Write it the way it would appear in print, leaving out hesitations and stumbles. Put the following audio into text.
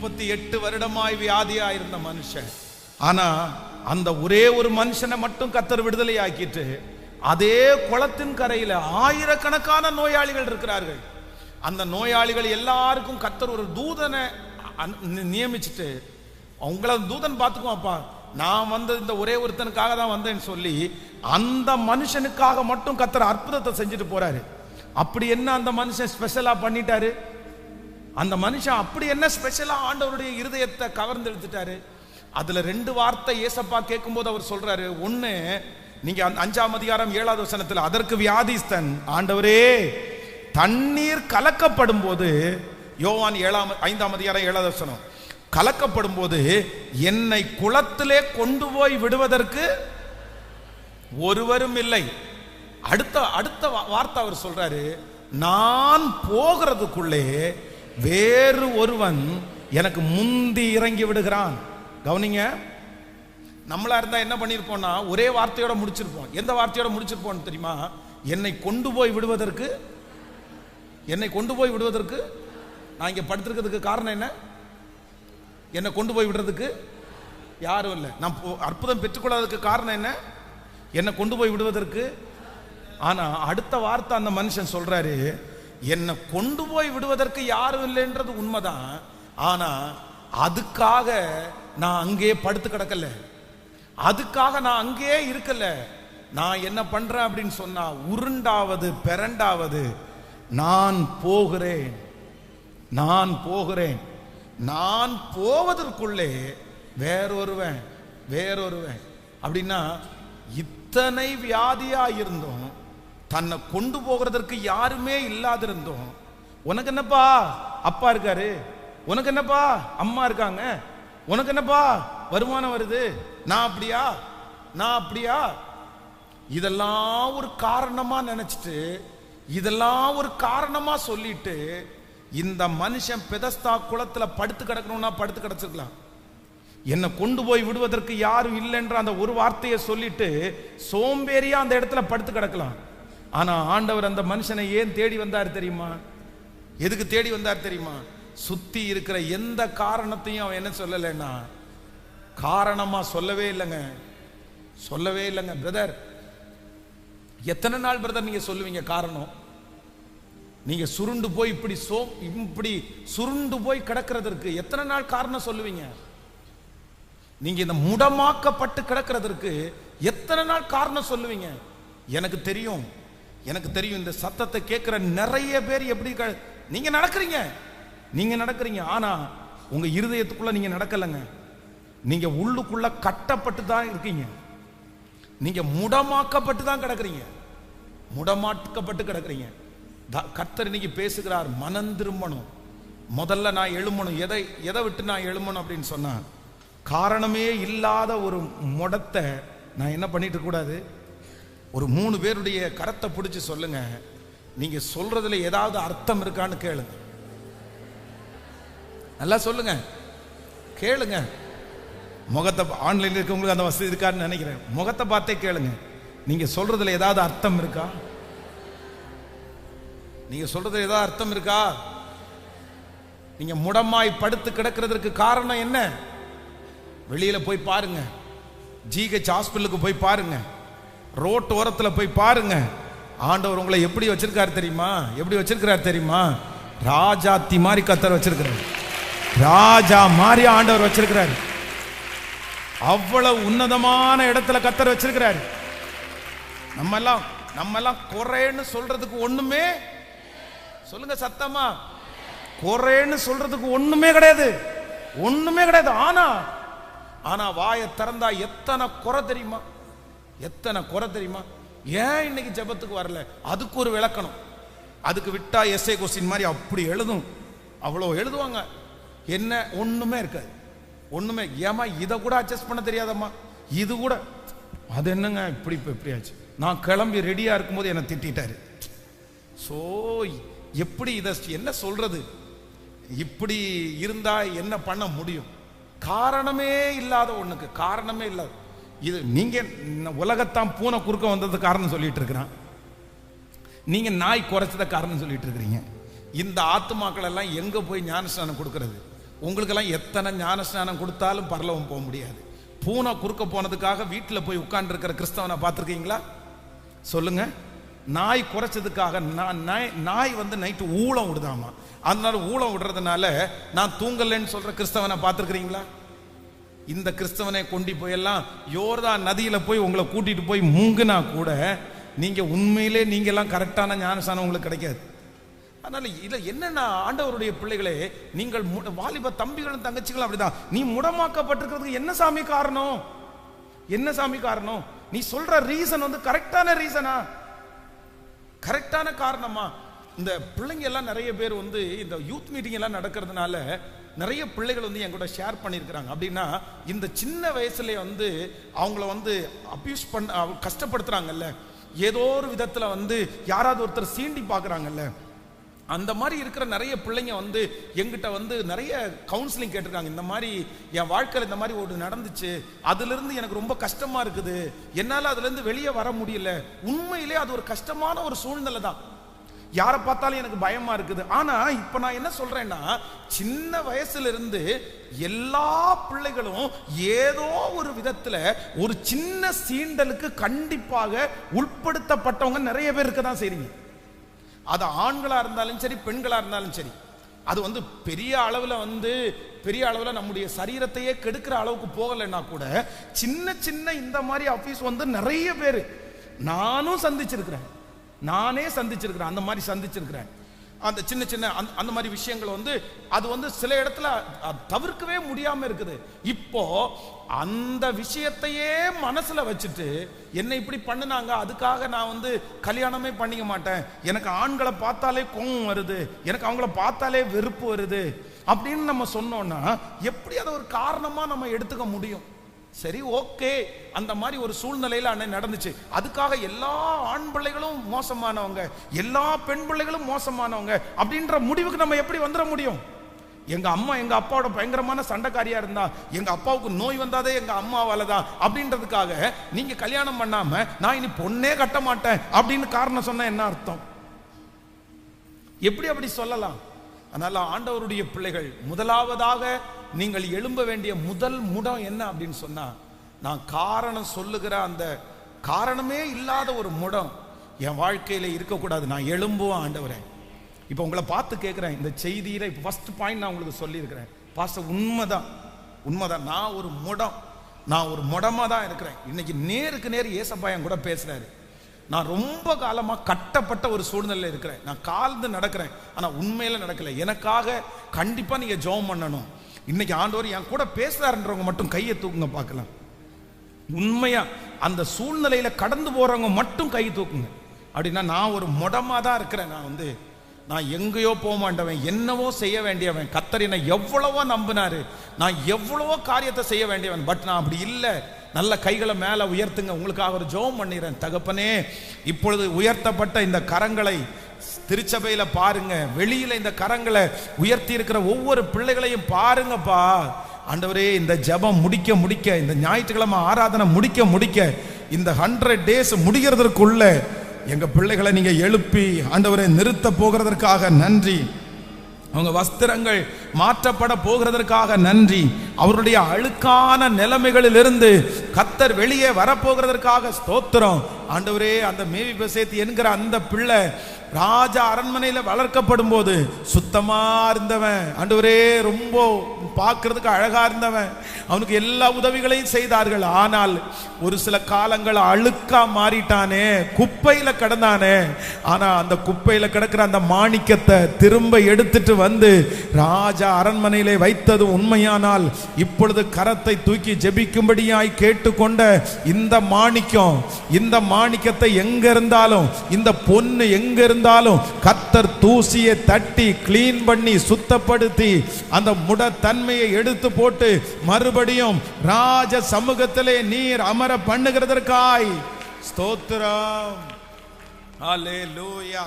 38 வருடமாய் வியாதியா இருந்த மனுஷன். ஆனா அந்த ஒரே ஒரு மனுஷனை மட்டும் கர்த்தர் விடுதலை ஆக்கிட்டு அதே குளத்தின் கரையில ஆயிரக்கணக்கான நோயாளிகள் இருக்கிறார்கள். அந்த நோயாளிகள் எல்லாருக்கும் கர்த்தர் ஒரு தூதனை நியமிச்சுட்டு, அவங்கள தூதன் பார்த்துக்குவாப்பா, நான் வந்தது இந்த ஒரே ஒருத்தனுக்காக தான் வந்தேன்னு சொல்லி அந்த மனுஷனுக்காக மட்டும் கர்த்தர் அற்புதத்தை செஞ்சுட்டு போறாரு. அப்படி என்ன அந்த மனுஷன் ஸ்பெஷலா பண்ணிட்டாரு? அந்த மனுஷன் அப்படி என்ன ஸ்பெஷலா ஆண்டவருடைய இருதயத்தை கவர்ந்து எடுத்துட்டாரு? அதுல 2 வார்த்தை ஏசப்பா கேட்கும்போது அவர் சொல்றாரு. ஒண்ணு, நீங்க 5ஆம் அதிகாரம் 7வது வசனத்துல, அதற்கு வியாதிஸ்தன், ஆண்டவரே தண்ணீர் கலக்கப்படும் போது, யோவான் 5ஆம் அதிகாரம் 7வது வசனம், கலக்கப்படும் போது என்னை குளத்திலே கொண்டு போய் விடுவதற்கு ஒருவரும் இல்லை. அடுத்த வார்த்தை அவர் சொல்றாரு, நான் போகிறதுக்குள்ளே வேறு ஒருவன் எனக்கு முந்தி இறங்கி விடுகிறான். கவனிங்க, நம்மளா இருந்தா என்ன பண்ணிருப்போம்னா ஒரே வார்த்தையோட முடிச்சிருப்போம். எந்த வார்த்தையோட முடிச்சிருப்போம் தெரியுமா? என்னை கொண்டு போய் விடுவதற்கு. நான் இங்க படுத்திருக்கிறதுக்கு காரணம் என்ன? என்னை கொண்டு போய் விடுறதுக்கு யாரும் இல்லை. நான் அற்புதம் பெற்றுக்கொள்ளாததுக்கு காரணம் என்ன? என்னை கொண்டு போய் விடுவதற்கு. ஆனா அடுத்த வார்த்தை அந்த மனுஷன் சொல்றாரு, என்னை கொண்டு போய் விடுவதற்கு யாரும் இல்லைன்றது உண்மைதான். ஆனா அதுக்காக நான் அங்கே படுத்து கிடக்கல, அதுக்காக நான் அங்கே இருக்கல. நான் என்ன பண்றேன் அப்படின்னு சொன்னா, உருண்டாவது பெரண்டாவது நான் போகிறேன். நான் போவதற்குள்ளே வேறொருவன். அப்படின்னா இத்தனை வியாதியா இருந்தோம், தன்னை கொண்டு போகிறதற்கு யாருமே இல்லாதிருந்தோம். உனக்கு என்னப்பா அப்பா இருக்காரு, உனக்கு என்னப்பா அம்மா இருக்காங்க, உனக்கு என்னப்பா வருமானம் வருது, நான் அப்படியா? இதெல்லாம் ஒரு காரணமா நினைச்சிட்டு, இதெல்லாம் ஒரு காரணமா சொல்லிட்டு இந்த மனுஷன் பெதஸ்தா குளத்துல படுத்து கிடக்கணும்னா படுத்து கிடச்சிருக்கலாம். என்னை கொண்டு போய் விடுவதற்கு யாரும் இல்லைன்ற அந்த ஒரு வார்த்தையை சொல்லிட்டு சோம்பேறியா அந்த இடத்துல படுத்து கிடக்கலாம். ஆனா ஆண்டவர் அந்த மனுஷனை ஏன் தேடி வந்தார் தெரியுமா? எதுக்கு தேடி வந்தார் தெரியுமா? சுத்தி இருக்கிற எந்த காரணத்தையும் அவன் என்ன சொல்லலைன்னா காரணமா சொல்லவே இல்லைங்க. பிரதர், எத்தனை நாள் பிரதர் நீங்க சொல்லுவீங்க காரணம்? நீங்க சுருண்டு போய் இப்படி சுருண்டு போய் கிடக்கிறதற்கு எத்தனை நாள் காரணம் சொல்லுவீங்க? நீங்க இந்த முடமாக்கப்பட்டு கிடக்கிறதற்கு எத்தனை நாள் காரணம் சொல்லுவீங்க? எனக்கு தெரியும் இந்த சத்தத்தை கேட்கிற நிறைய பேர் எப்படி நீங்க நடக்கிறீங்க. ஆனா உங்க இருதயத்துக்குள்ள நீங்க நடக்கலங்க. நீங்க உள்ளுக்குள்ள கட்டப்பட்டு தான் இருக்கீங்க. நீங்க முடமாக்கப்பட்டு தான் கிடக்கிறீங்க. கர்த்தர் இன்னைக்கு பேசுகிறார், மனம் திரும்பணும். முதல்ல நான் எழும்பணும். எதை விட்டு நான் எழும்பணும் அப்படின்னு சொன்னா, காரணமே இல்லாத ஒரு முடத்தை நான் என்ன பண்ணிட்டு இருக்க கூடாது. ஒரு 3 பேருடைய கரத்தை பிடிச்சு சொல்லுங்க, நீங்க சொல்றதுல ஏதாவது அர்த்தம் இருக்கான்னு கேளுங்க. நல்லா சொல்லுங்க, கேளுங்க. முகத்தை ஆன்லைன்ல இருக்கவங்களுக்கு அந்த வசதி இருக்கான்னு நினைக்கிறேன். முகத்தை பார்த்தே கேளுங்க, நீங்க சொல்றதுல ஏதாவது அர்த்தம் இருக்கா? நீங்க முடமாய் படுத்து கிடக்கிறதுக்கு காரணம் என்ன? வெளியில போய் பாருங்க, ஜிஹெச் ஹாஸ்பிட்டலுக்கு போய் பாருங்க, ரோட் ஓரத்தில் போய் பாருங்க. ஆண்டவர் உங்களை எப்படி வச்சிருக்காரு தெரியுமா? ராஜாத்தி மாதிரி கர்த்தர் வச்சிருக்கிறார். ராஜா மாதிரி ஆண்டவர் வச்சிருக்கிறார். அவ்வளவு உன்னதமான இடத்துல கர்த்தர் வச்சிருக்கிறார். நம்ம எல்லாம் குறைன்னு சொல்றதுக்கு ஒண்ணுமே, சொல்லுங்க சத்தமா, குறைன்னு சொல்றதுக்கு ஒண்ணுமே கிடையாது. ஆனா வாயை திறந்தா எத்தனை குறை தெரியுமா? ஏன் இன்னைக்கு ஜெபத்துக்கு வரல? அதுக்கு ஒரு விளக்கணும். அதுக்கு விட்டா எஸ்ஏ கொஸ்டின் மாதிரி அப்படி எழுதும், அவ்வளோ எழுதுவாங்க. என்ன ஒண்ணுமே இருக்காது. ஏமா இதை கூட அட்ஜஸ்ட் பண்ண தெரியாதம்மா, இது கூட அது என்னங்க இப்படி ஆச்சு. நான் கிளம்பி ரெடியா இருக்கும்போது என்னை திட்டாரு. எப்படி இதை என்ன சொல்றது? இப்படி இருந்தா என்ன பண்ண முடியும்? காரணமே இல்லாத ஒண்ணுக்கு காரணமே இல்லாத இது. நீங்க உலகத்தான் பூனை குறுக்க வந்தது காரணம் சொல்லிட்டு இருக்கிறான், நீங்க நாய் குறைச்சத காரணம் சொல்லிட்டு இருக்கிறீங்க. இந்த ஆத்துமாக்கள் எல்லாம் எங்க போய் ஞானஸ்நானம் கொடுக்கிறது? உங்களுக்கெல்லாம் எத்தனை ஞான ஸ்நானம் கொடுத்தாலும் பரலோகம் போக முடியாது. பூனை குறுக்க போனதுக்காக வீட்டில் போய் உட்கார்ந்து இருக்கிற கிறிஸ்தவனை பார்த்துருக்கீங்களா? சொல்லுங்க. நாய் குறைச்சதுக்காக நாய் வந்து நைட்டு ஊழம் விடுதாமா, அதனால ஊழம் விடுறதுனால நான் தூங்கலன்னு சொல்ற கிறிஸ்தவனை பார்த்துருக்கிறீங்களா? இந்த கிறிஸ்தவனை கொண்டு போயெல்லாம் யோர்தான் நதியில போய் உங்களை கூட்டிட்டு போய் முங்குனா கூட நீங்க உண்மையிலே நீங்க எல்லாம் கரெக்டான ஞானஸ்நானம் உங்களுக்கு கிடைக்காது. அதனால இதுல என்னன்னா, ஆண்டவருடைய பிள்ளைகளே, நீங்கள் வாலிப தம்பிகளும் தங்கச்சிகளும் அப்படிதான். நீ முடமாக்கப்பட்டிருக்கிறதுக்கு என்ன சாமி காரணம்? என்ன சாமி காரணம்? நீ சொல்ற ரீசன் வந்து கரெக்டான ரீசனா, கரெக்டான காரணமா? இந்த பிள்ளைங்க எல்லாம் நிறைய பேர் வந்து இந்த யூத் மீட்டிங் எல்லாம் நடக்கிறதுனால நிறைய பிள்ளைகள் வந்து என் கூட ஷேர் பண்ணியிருக்கிறாங்க. அப்படின்னா இந்த சின்ன வயசுல வந்து அவங்கள வந்து அபியூஸ் பண்ண கஷ்டப்படுத்துறாங்கல்ல, ஏதோ ஒரு விதத்துல வந்து யாராவது ஒருத்தர் சீண்டி பார்க்குறாங்கல்ல, அந்த மாதிரி இருக்கிற நிறைய பிள்ளைங்க வந்து எங்கிட்ட வந்து நிறைய கவுன்சிலிங் கேட்டிருக்காங்க. இந்த மாதிரி என் வாழ்க்கையில் இந்த மாதிரி ஒரு நடந்துச்சு, அதிலிருந்து எனக்கு ரொம்ப கஷ்டமா இருக்குது, என்னால் அதுலேருந்து வெளியே வர முடியல. உண்மையிலே அது ஒரு கஷ்டமான ஒரு சூழ்நிலை தான், யாரை பார்த்தாலும் எனக்கு பயமா இருக்குது. ஆனா இப்ப நான் என்ன சொல்றேன்னா, சின்ன வயசுல இருந்து எல்லா பிள்ளைகளும் ஏதோ ஒரு விதத்துல ஒரு சின்ன சீண்டலுக்கு கண்டிப்பாக உட்படுத்தப்பட்டவங்க நிறைய பேர் இருக்க தான் செய்றீங்க. அது ஆண்களா இருந்தாலும் சரி, பெண்களா இருந்தாலும் சரி. அது வந்து பெரிய அளவில் நம்முடைய சரீரத்தையே கெடுக்கிற அளவுக்கு போகலைன்னா கூட சின்ன சின்ன இந்த மாதிரி ஆபீஸ் வந்து நிறைய பேர் நானும் சந்திச்சிருக்கிறேன், நானே சந்திச்சிருக்கிறேன், அந்த மாதிரி சந்திச்சிருக்கிறேன். அந்த சின்ன சின்ன அந்த மாதிரி விஷயங்கள் வந்து அது வந்து சில இடத்துல தவிர்க்கவே முடியாம இருக்குது. இப்போ அந்த விஷயத்தையே மனசுல வச்சுட்டு என்ன இப்படி பண்ணுனாங்க, அதுக்காக நான் வந்து கல்யாணமே பண்ணிக்க மாட்டேன், எனக்கு ஆண்களை பார்த்தாலே கோபம் வருது, எனக்கு அவங்கள பார்த்தாலே வெறுப்பு வருது அப்படின்னு நம்ம சொன்னோம்னா எப்படி அதை ஒரு காரணமா நம்ம எடுத்துக்க முடியும்? சரி, ஓகே, அந்த மாதிரி ஒரு சூழ்நிலையில அன்னை நடந்துச்சு. அதுக்காக எல்லா ஆண் பிள்ளைகளும் மோசமானவங்க, எல்லா பெண் பிள்ளைகளும் மோசமானவங்க அப்படின்ற முடிவுக்கு நம்ம எப்படி வந்துட முடியும்? எங்க அம்மா எங்க அப்பாவோட பயங்கரமான சண்டைக்காரியா இருந்தா, எங்க அப்பாவுக்கு நோய் வந்தாதே எங்க அம்மாவால தான் அப்படின்றதுக்காக நீங்க கல்யாணம் பண்ணாம நான் இனி பொண்ணே கட்ட மாட்டேன் அப்படின்னு காரணம் சொன்னா என்ன அர்த்தம்? எப்படி அப்படி சொல்லலாம்? அதனால ஆண்டவருடைய பிள்ளைகள், முதலாவதாக நீங்கள் எழும்ப வேண்டிய முதல் முடம் என்ன அப்படின்னு சொன்னா, நான் காரணம் சொல்லுகிற அந்த காரணமே இல்லாத ஒரு முடம் என் வாழ்க்கையில இருக்கக்கூடாது. நான் எழும்புவேன் ஆண்டவரே. இப்போ உங்களை பார்த்து கேட்கிறேன், இந்த செய்தியில இப்போ ஃபர்ஸ்ட் பாயிண்ட் நான் உங்களுக்கு சொல்லியிருக்கிறேன் பாஸ்டர், உண்மைதான் நான் ஒரு முடமா தான் இருக்கிறேன். இன்னைக்கு நேருக்கு நேர் ஏசப்பா என் கூட பேசுறாரு. நான் ரொம்ப காலமா கட்டப்பட்ட ஒரு சூழ்நிலையில் இருக்கிறேன், நான் கால்ந்து நடக்கிறேன், ஆனா உண்மையில நடக்கல. எனக்காக கண்டிப்பா நீங்க ஜெபம் பண்ணணும். இன்னைக்கு ஆண்டவர் என் கூட பேசுறாருன்றவங்க மட்டும் கையை தூக்குங்க பார்க்கலாம். உண்மையா அந்த சூழ்நிலையில கடந்து போறவங்க மட்டும் கை தூக்குங்க. அப்படின்னா நான் ஒரு முடமா தான் இருக்கிறேன், நான் எங்கேயோ போக மாட்டவன், என்னவோ செய்ய வேண்டியவன், கர்த்தர் என்னை எவ்வளவோ நம்பினாரு, நான் எவ்வளவோ காரியத்தை செய்ய வேண்டியவன், பட் நான் அப்படி இல்லை. நல்ல கைகளை மேல உயர்த்துங்க, உங்களுக்காக ஒரு ஜெபம் பண்ணிடுறேன். தகப்பனே, இப்பொழுது உயர்த்தப்பட்ட இந்த கரங்களை திருச்சபையில பாருங்க, வெளியில இந்த கரங்களை உயர்த்தி இருக்கிற ஒவ்வொரு பிள்ளைகளையும் பாருங்கப்பா. ஆண்டவரே, இந்த ஜெபம் முடிக்க இந்த ஞாயிற்றுக்கிழமை ஆராதனை முடிக்க இந்த 100 days முடிகிறதற்குள்ள எங்க பிள்ளைகளை நீங்க எழுப்பி ஆண்டவரே நிறுத்த போகிறதற்காக நன்றி. அவங்க வஸ்திரங்கள் மாற்றப்பட போகிறதற்காக நன்றி. அவருடைய அழுக்கான நிலைமைகளில் இருந்து கர்த்தர் வெளியே வரப்போகிறதற்காக ஸ்தோத்திரம். ஆண்டவரே, அந்த மேவிபோசேத் என்கிற அந்த பிள்ளை ராஜா அரண்மனையில் வளர்க்கப்படும் போது சுத்தமா இருந்தவன், ஆண்டவரே ரொம்ப பார்க்கறதுக்கு அழகா இருந்தவன், அவனுக்கு எல்லா உதவிகளையும் செய்தார்கள். ஆனால் ஒரு சில காலங்கள் அழுக்கா மாறிட்டானே, குப்பையில கிடந்தானே. ஆனா அந்த குப்பையில கிடக்கிற அந்த மாணிக்கத்தை திரும்ப எடுத்துட்டு வந்து ராஜா அரண்மனையிலே வைத்தது உண்மையானால், இப்பொழுது கரத்தை தூக்கி ஜெபிக்கும்படியாய் கேட்டுக்கொண்ட இந்த மாணிக்கத்தை எங்க இருந்தாலும், இந்த பொண்ணு எங்க இருந்தாலும் கர்த்தர் தூசியை தட்டி கிளீன் பண்ணி சுத்தப்படுத்தி அந்த முடத்தன்மையை எடுத்து போட்டு மறுபடியும் ராஜ சமூகத்திலே நீர் அமர பண்ணுகிறதற்காய் ஸ்தோத்திரம். ஹல்லேலூயா.